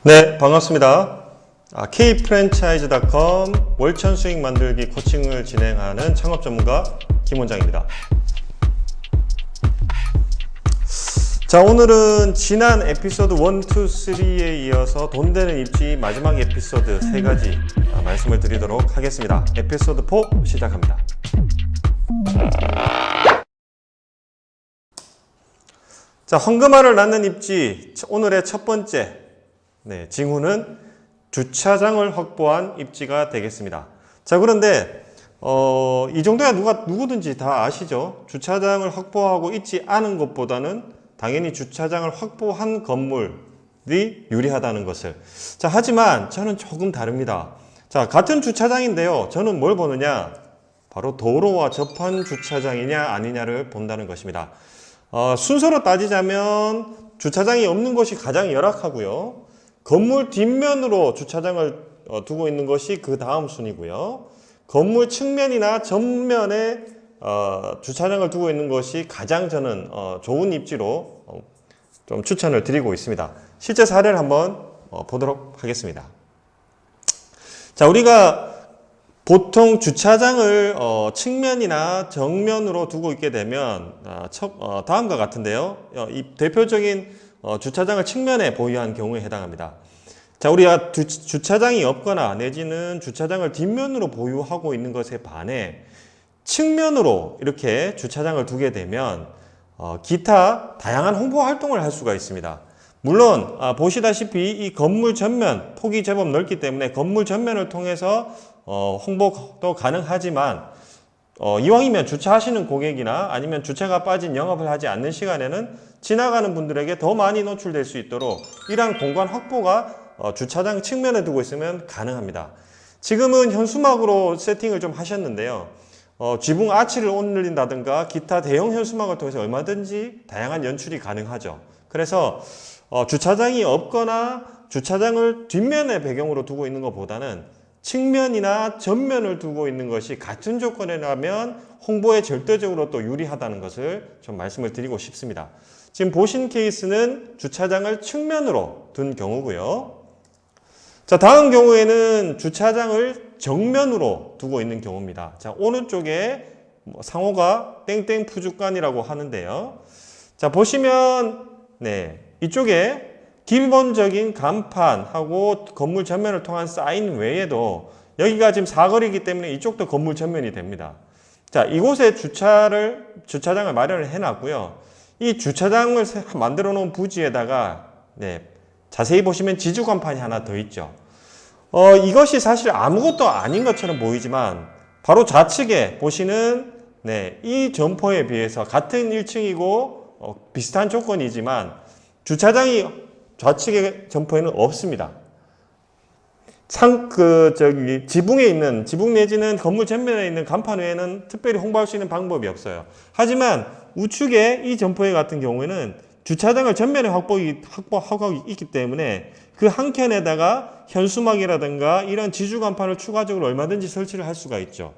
네, 반갑습니다. K프랜차이즈닷컴 월천 수익 만들기 코칭을 진행하는 창업 전문가 김원장입니다. 자, 오늘은 지난 에피소드 1, 2, 3에 이어서 돈 되는 입지 마지막 에피소드 3가지 말씀을 드리도록 하겠습니다. 에피소드 4 시작합니다. 자, 황금알을 낳는 입지 오늘의 첫 번째 징후는 주차장을 확보한 입지가 되겠습니다. 자, 그런데 이 정도야 누구든지 다 아시죠? 주차장을 확보하고 있지 않은 것보다는 당연히 주차장을 확보한 건물이 유리하다는 것을. 자, 하지만 저는 조금 다릅니다. 자, 같은 주차장인데요. 저는 뭘 보느냐? 바로 도로와 접한 주차장이냐 아니냐를 본다는 것입니다. 순서로 따지자면 주차장이 없는 곳이 가장 열악하고요. 건물 뒷면으로 주차장을 두고 있는 것이 그 다음 순위고요. 건물 측면이나 전면에 주차장을 두고 있는 것이 가장 저는 좋은 입지로 좀 추천을 드리고 있습니다. 실제 사례를 한번 보도록 하겠습니다. 자, 우리가 보통 주차장을 측면이나 정면으로 두고 있게 되면 다음과 같은데요. 이 대표적인 주차장을 측면에 보유한 경우에 해당합니다. 자, 우리가 주차장이 없거나 내지는 주차장을 뒷면으로 보유하고 있는 것에 반해 측면으로 이렇게 주차장을 두게 되면 기타 다양한 홍보 활동을 할 수가 있습니다. 물론 보시다시피 이 건물 전면 폭이 제법 넓기 때문에 건물 전면을 통해서 홍보도 가능하지만 이왕이면 주차하시는 고객이나 아니면 주차가 빠진 영업을 하지 않는 시간에는 지나가는 분들에게 더 많이 노출될 수 있도록 이러한 공간 확보가 주차장 측면에 두고 있으면 가능합니다. 지금은 현수막으로 세팅을 좀 하셨는데요. 지붕 아치를 올린다든가 기타 대형 현수막을 통해서 얼마든지 다양한 연출이 가능하죠. 그래서 주차장이 없거나 주차장을 뒷면에 배경으로 두고 있는 것보다는 측면이나 전면을 두고 있는 것이 같은 조건이라면 홍보에 절대적으로 또 유리하다는 것을 좀 말씀을 드리고 싶습니다. 지금 보신 케이스는 주차장을 측면으로 둔 경우고요. 자, 다음 경우에는 주차장을 정면으로 두고 있는 경우입니다. 자, 오른쪽에 상호가 땡땡 푸주간이라고 하는데요. 자, 보시면 이쪽에 기본적인 간판하고 건물 전면을 통한 사인 외에도 여기가 지금 사거리이기 때문에 이쪽도 건물 전면이 됩니다. 자, 이곳에 주차장을 마련을 해놨고요. 이 주차장을 만들어 놓은 부지에다가 자세히 보시면 지주간판이 하나 더 있죠. 이것이 사실 아무것도 아닌 것처럼 보이지만 바로 좌측에 보시는 이 점포에 비해서 같은 1층이고 비슷한 조건이지만 주차장이 좌측의 점포에는 없습니다. 지붕에 있는, 지붕 내지는 건물 전면에 있는 간판 외에는 특별히 홍보할 수 있는 방법이 없어요. 하지만 우측에 이 점포에 같은 경우에는 주차장을 전면에 확보하고 있기 때문에 그 한 켠에다가 현수막이라든가 이런 지주 간판을 추가적으로 얼마든지 설치를 할 수가 있죠.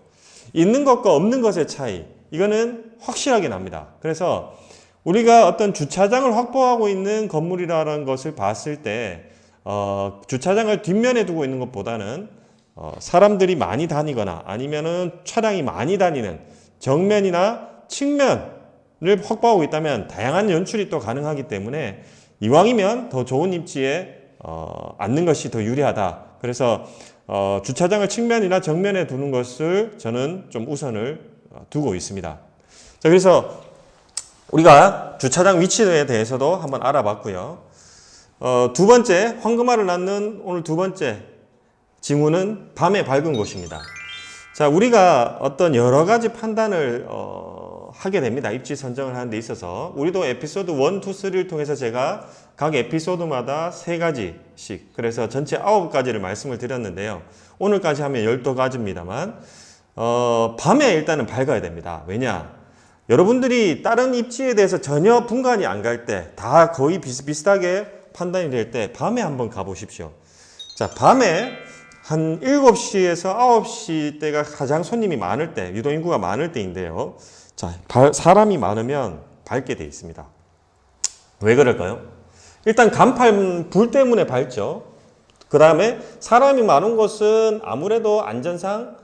있는 것과 없는 것의 차이, 이거는 확실하게 납니다. 그래서 우리가 어떤 주차장을 확보하고 있는 건물이라는 것을 봤을 때 주차장을 뒷면에 두고 있는 것보다는 사람들이 많이 다니거나 아니면은 차량이 많이 다니는 정면이나 측면을 확보하고 있다면 다양한 연출이 또 가능하기 때문에 이왕이면 더 좋은 입지에 앉는 것이 더 유리하다. 그래서 주차장을 측면이나 정면에 두는 것을 저는 좀 우선을 두고 있습니다. 자, 그래서 우리가 주차장 위치에 대해서도 한번 알아봤고요. 두 번째, 황금알을 낳는 오늘 두 번째 징후는 밤에 밝은 곳입니다. 자, 우리가 어떤 여러 가지 판단을 하게 됩니다. 입지 선정을 하는 데 있어서. 우리도 에피소드 1, 2, 3를 통해서 제가 각 에피소드마다 3가지씩, 그래서 전체 9가지를 말씀을 드렸는데요. 오늘까지 하면 12가지입니다만, 밤에 일단은 밝아야 됩니다. 왜냐? 여러분들이 다른 입지에 대해서 전혀 분간이 안 갈 때, 다 거의 비슷비슷하게 판단이 될 때, 밤에 한번 가보십시오. 자, 밤에 한 7시에서 9시 때가 가장 손님이 많을 때, 유동인구가 많을 때인데요. 자, 사람이 많으면 밝게 돼 있습니다. 왜 그럴까요? 일단 간판 불 때문에 밝죠. 그 다음에 사람이 많은 곳은 아무래도 안전상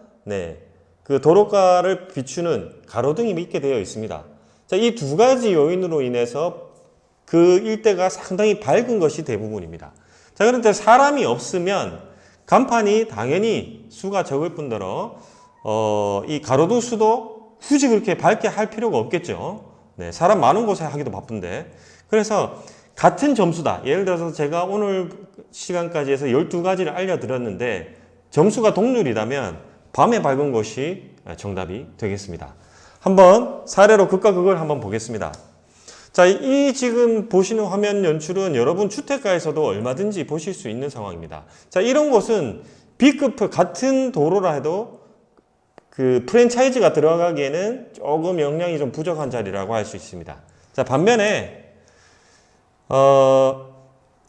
그 도로가를 비추는 가로등이 있게 되어 있습니다. 자, 이 두 가지 요인으로 인해서 그 일대가 상당히 밝은 것이 대부분입니다. 자, 그런데 사람이 없으면 간판이 당연히 수가 적을 뿐더러 이 가로등 수도 굳이 그렇게 밝게 할 필요가 없겠죠. 사람 많은 곳에 하기도 바쁜데. 그래서 같은 점수다. 예를 들어서 제가 오늘 시간까지 해서 12가지를 알려드렸는데 점수가 동률이라면 밤에 밝은 곳이 정답이 되겠습니다. 한번 사례로 극과 극을 한번 보겠습니다. 자, 이 지금 보시는 화면 연출은 여러분 주택가에서도 얼마든지 보실 수 있는 상황입니다. 자, 이런 곳은 B급 같은 도로라 해도 그 프랜차이즈가 들어가기에는 조금 역량이 좀 부족한 자리라고 할 수 있습니다. 자, 반면에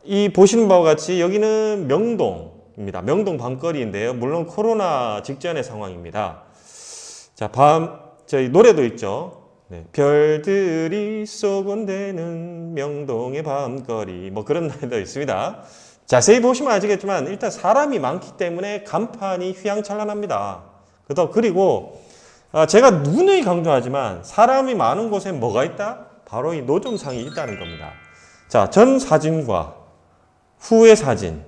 이 보시는 바와 같이 여기는 명동입니다. 명동 밤거리인데요. 물론 코로나 직전의 상황입니다. 자, 저희 노래도 있죠. 별들이 쏘곤대는 명동의 밤거리, 뭐 그런 노래도 있습니다. 자세히 보시면 아시겠지만 일단 사람이 많기 때문에 간판이 휘황찬란합니다. 그리고 제가 누누이 강조하지만 사람이 많은 곳에 뭐가 있다? 바로 이 노점상이 있다는 겁니다. 자, 전 사진과 후의 사진.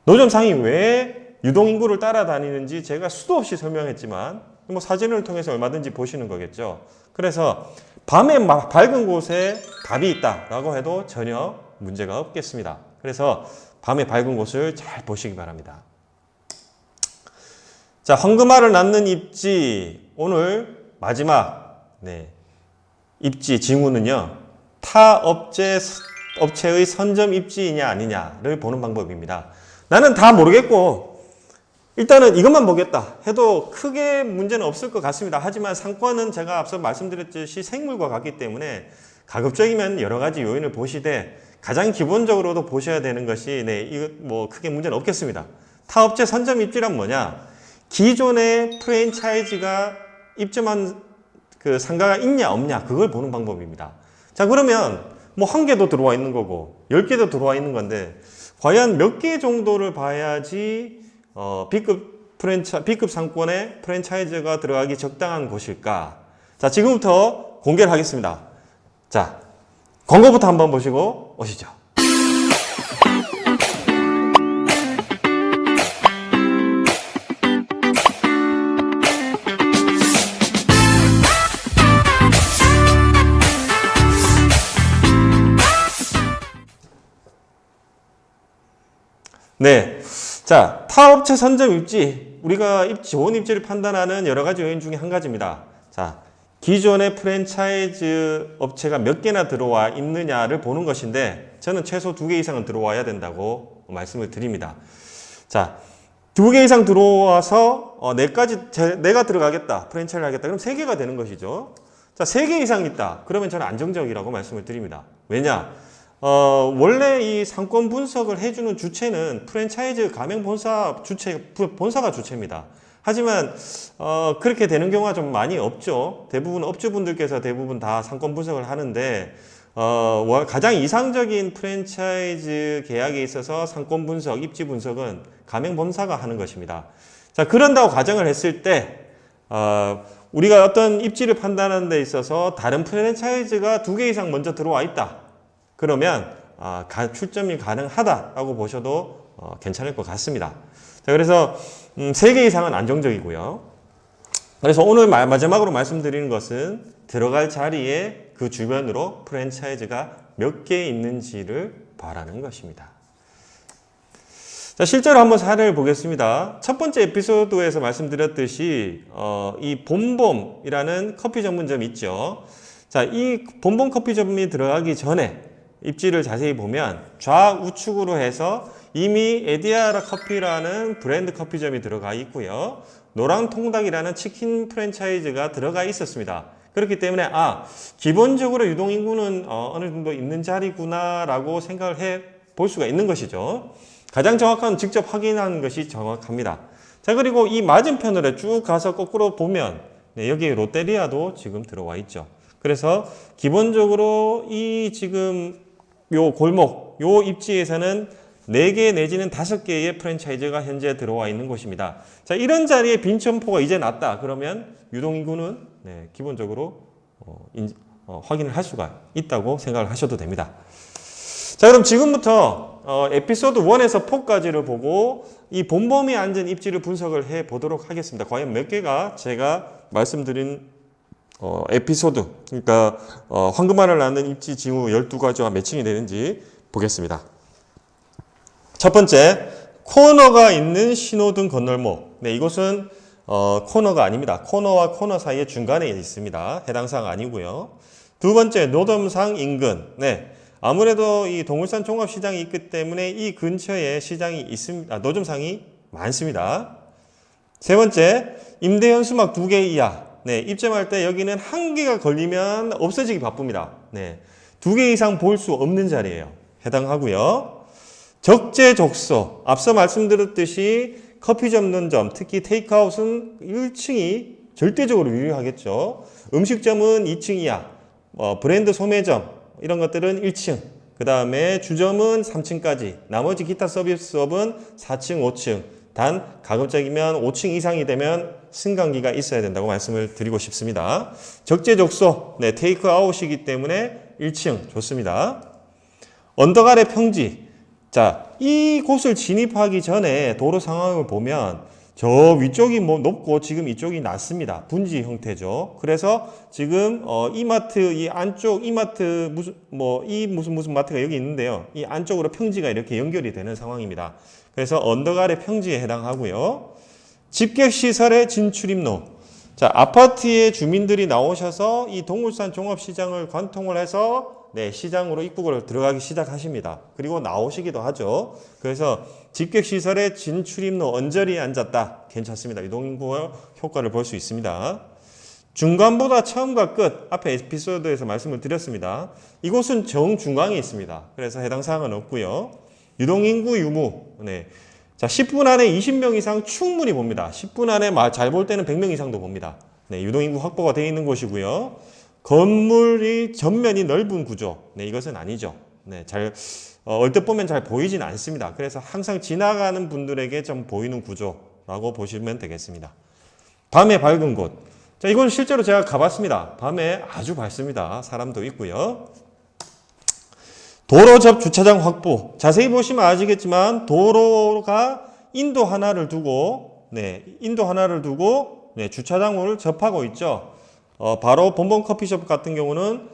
노점상이 왜 유동인구를 따라다니는지 제가 수도 없이 설명했지만 뭐 사진을 통해서 얼마든지 보시는 거겠죠. 그래서 밤에 밝은 곳에 답이 있다라고 해도 전혀 문제가 없겠습니다. 그래서 밤에 밝은 곳을 잘 보시기 바랍니다. 자, 황금알을 낳는 입지, 오늘 마지막 입지 징후는요, 타 업체의 선점 입지이냐 아니냐를 보는 방법입니다. 나는 다 모르겠고 일단은 이것만 보겠다 해도 크게 문제는 없을 것 같습니다. 하지만 상권은 제가 앞서 말씀드렸듯이 생물과 같기 때문에 가급적이면 여러 가지 요인을 보시되 가장 기본적으로도 보셔야 되는 것이 이거 뭐 크게 문제는 없겠습니다. 타업체 선점 입지란 뭐냐? 기존의 프랜차이즈가 입점한 그 상가가 있냐 없냐 그걸 보는 방법입니다. 자, 그러면 뭐 1개도 들어와 있는 거고 10개도 들어와 있는 건데 과연 몇 개 정도를 봐야지 B급 상권에 프랜차이즈가 들어가기 적당한 곳일까? 자, 지금부터 공개를 하겠습니다. 자, 광고부터 한번 보시고 오시죠. 네. 자, 타업체 선점 입지. 우리가 좋은 입지를 판단하는 여러 가지 요인 중에 한 가지입니다. 자, 기존의 프랜차이즈 업체가 몇 개나 들어와 있느냐를 보는 것인데 저는 최소 2개 이상은 들어와야 된다고 말씀을 드립니다. 자, 2개 이상 들어와서 내가 들어가겠다. 프랜차이즈 하겠다. 그럼 3개가 되는 것이죠. 자, 3개 이상 있다. 그러면 저는 안정적이라고 말씀을 드립니다. 왜냐? 원래 이 상권 분석을 해주는 주체는 프랜차이즈 가맹 본사가 주체입니다. 하지만, 그렇게 되는 경우가 좀 많이 없죠. 대부분 업주분들께서 대부분 다 상권 분석을 하는데, 가장 이상적인 프랜차이즈 계약에 있어서 상권 분석, 입지 분석은 가맹 본사가 하는 것입니다. 자, 그런다고 가정을 했을 때, 우리가 어떤 입지를 판단하는 데 있어서 다른 프랜차이즈가 2개 이상 먼저 들어와 있다. 그러면 출점이 가능하다라고 보셔도 괜찮을 것 같습니다. 자, 그래서 3개 이상은 안정적이고요. 그래서 오늘 마지막으로 말씀드리는 것은 들어갈 자리에 그 주변으로 프랜차이즈가 몇 개 있는지를 바라는 것입니다. 자, 실제로 한번 사례를 보겠습니다. 첫 번째 에피소드에서 말씀드렸듯이 이 봄봄이라는 커피 전문점이 있죠. 자, 이 봄봄 커피점이 들어가기 전에 입지를 자세히 보면 좌우측으로 해서 이미 에디아라 커피라는 브랜드 커피점이 들어가 있고요. 노랑통닭이라는 치킨 프랜차이즈가 들어가 있었습니다. 그렇기 때문에 기본적으로 유동인구는 어느 정도 있는 자리구나 라고 생각을 해 볼 수가 있는 것이죠. 가장 정확한 직접 확인하는 것이 정확합니다. 자, 그리고 이 맞은편으로 쭉 가서 거꾸로 보면 여기 롯데리아도 지금 들어와 있죠. 그래서 기본적으로 이 지금 요 골목, 요 입지에서는 4개 내지는 5개의 프랜차이즈가 현재 들어와 있는 곳입니다. 자, 이런 자리에 빈 점포가 이제 났다. 그러면 유동인구는 기본적으로 확인을 할 수가 있다고 생각을 하셔도 됩니다. 자, 그럼 지금부터 에피소드 1에서 4까지를 보고 이 본범위에 앉은 입지를 분석을 해 보도록 하겠습니다. 과연 몇 개가 제가 말씀드린 에피소드, 그러니까 황금알을 낳는 입지 징후 12가지와 매칭이 되는지 보겠습니다. 첫 번째, 코너가 있는 신호등 건널목. 네, 이곳은 코너가 아닙니다. 코너와 코너 사이의 중간에 있습니다. 해당 사항 아니고요. 두 번째, 노점상 인근. 네, 아무래도 이 동울산 종합시장이 있기 때문에 이 근처에 시장이 있습니다. 노점상이 많습니다. 세 번째, 임대 현수막 2개 이하. 네, 입점할 때 여기는 1개가 걸리면 없어지기 바쁩니다. 네, 2개 이상 볼 수 없는 자리예요. 해당하고요. 적재적소. 앞서 말씀드렸듯이 커피 전문점, 특히 테이크아웃은 1층이 절대적으로 유리하겠죠. 음식점은 2층 이하, 브랜드 소매점 이런 것들은 1층, 그 다음에 주점은 3층까지, 나머지 기타 서비스업은 4층, 5층, 단 가급적이면 5층 이상이 되면 승강기가 있어야 된다고 말씀을 드리고 싶습니다. 적재적소, 네, 테이크아웃이기 때문에 1층 좋습니다. 언덕 아래 평지. 자, 이곳을 진입하기 전에 도로 상황을 보면 저 위쪽이 높고 지금 이쪽이 낮습니다. 분지 형태죠. 그래서 지금 이마트 이 안쪽 이마트 무슨 마트가 여기 있는데요. 이 안쪽으로 평지가 이렇게 연결이 되는 상황입니다. 그래서 언덕 아래 평지에 해당하고요. 집객시설의 진출입로. 자, 아파트의 주민들이 나오셔서 이 동울산 종합시장을 관통을 해서 네, 시장으로 입구를 들어가기 시작하십니다. 그리고 나오시기도 하죠. 그래서 집객시설의 진출입로 언저리에 앉았다. 괜찮습니다. 유동인구 효과를 볼 수 있습니다. 중간보다 처음과 끝, 앞에 에피소드에서 말씀을 드렸습니다. 이곳은 정중앙에 있습니다. 그래서 해당 사항은 없고요. 유동인구 유무. 네. 자, 10분 안에 20명 이상 충분히 봅니다. 10분 안에 잘 볼 때는 100명 이상도 봅니다. 네, 유동인구 확보가 되어 있는 곳이고요. 건물이 전면이 넓은 구조. 네, 이것은 아니죠. 네, 얼핏 보면 잘 보이진 않습니다. 그래서 항상 지나가는 분들에게 좀 보이는 구조라고 보시면 되겠습니다. 밤에 밝은 곳. 자, 이건 실제로 제가 가봤습니다. 밤에 아주 밝습니다. 사람도 있고요. 도로 접 주차장 확보. 자세히 보시면 아시겠지만 도로가 인도 하나를 두고 주차장을 접하고 있죠. 바로 본범 커피숍 같은 경우는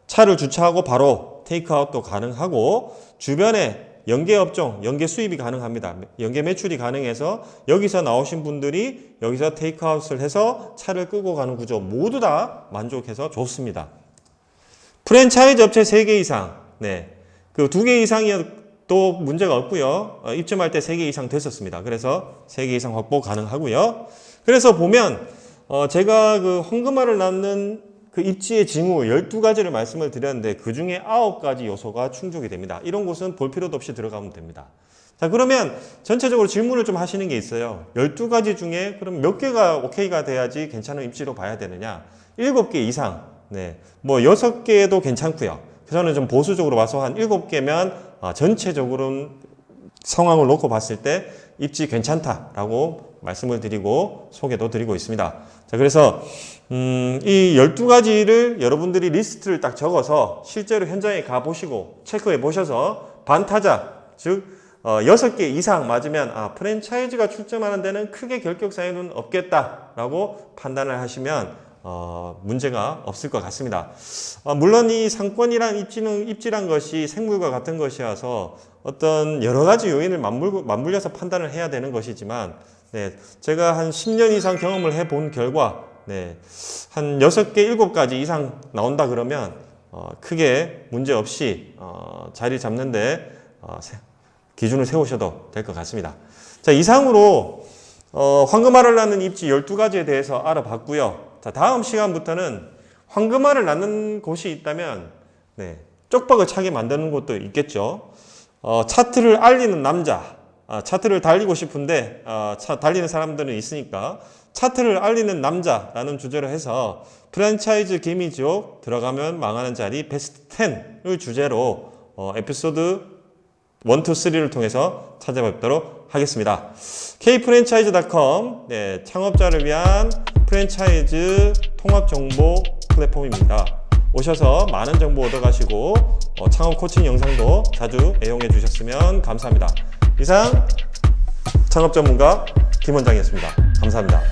차를 주차하고 바로 테이크아웃도 가능하고 주변에 연계 업종, 연계 수입이 가능합니다. 연계 매출이 가능해서 여기서 나오신 분들이 여기서 테이크아웃을 해서 차를 끌고 가는 구조 모두 다 만족해서 좋습니다. 프랜차이즈 업체 3개 이상, 네, 그 2개 이상이어도 문제가 없고요. 입점할 때 3개 이상 됐었습니다. 그래서 3개 이상 확보 가능하고요. 그래서 보면 제가 그 황금알을 낳는 그 입지의 징후 12가지를 말씀을 드렸는데 그 중에 9가지 요소가 충족이 됩니다. 이런 곳은 볼 필요도 없이 들어가면 됩니다. 자, 그러면 전체적으로 질문을 좀 하시는 게 있어요. 12가지 중에 그럼 몇 개가 오케이가 돼야지 괜찮은 입지로 봐야 되느냐? 7개 이상. 네. 6개도 괜찮고요. 저는 좀 보수적으로 봐서 한 7개면 전체적으로 상황을 놓고 봤을 때 입지 괜찮다라고 말씀을 드리고 소개도 드리고 있습니다. 자, 그래서 이 12가지를 여러분들이 리스트를 딱 적어서 실제로 현장에 가보시고 체크해 보셔서 반타자, 즉 6개 이상 맞으면 프랜차이즈가 출점하는 데는 크게 결격사유는 없겠다라고 판단을 하시면 문제가 없을 것 같습니다. 물론 이 상권이란 입지란 것이 생물과 같은 것이어서 어떤 여러 가지 요인을 맞물려서 판단을 해야 되는 것이지만 네, 제가 한 10년 이상 경험을 해본 결과 네, 한 6개, 7가지 이상 나온다 그러면 크게 문제 없이 자리 잡는데 기준을 세우셔도 될 것 같습니다. 자, 이상으로 황금알을 낳는 입지 12가지에 대해서 알아봤고요. 자, 다음 시간부터는 황금알을 낳는 곳이 있다면 네, 쪽박을 차게 만드는 곳도 있겠죠. 차트를 알리는 남자, 차트를 달리고 싶은데 달리는 사람들은 있으니까 차트를 알리는 남자라는 주제로 해서 프랜차이즈 개미지옥 들어가면 망하는 자리 베스트 10을 주제로 에피소드 1, 2, 3를 통해서 찾아뵙도록 하겠습니다. k프랜차이즈.com, 네, 창업자를 위한 프랜차이즈 통합 정보 플랫폼입니다. 오셔서 많은 정보 얻어가시고 창업 코칭 영상도 자주 애용해 주셨으면 감사합니다. 이상 창업 전문가 김원장이었습니다. 감사합니다.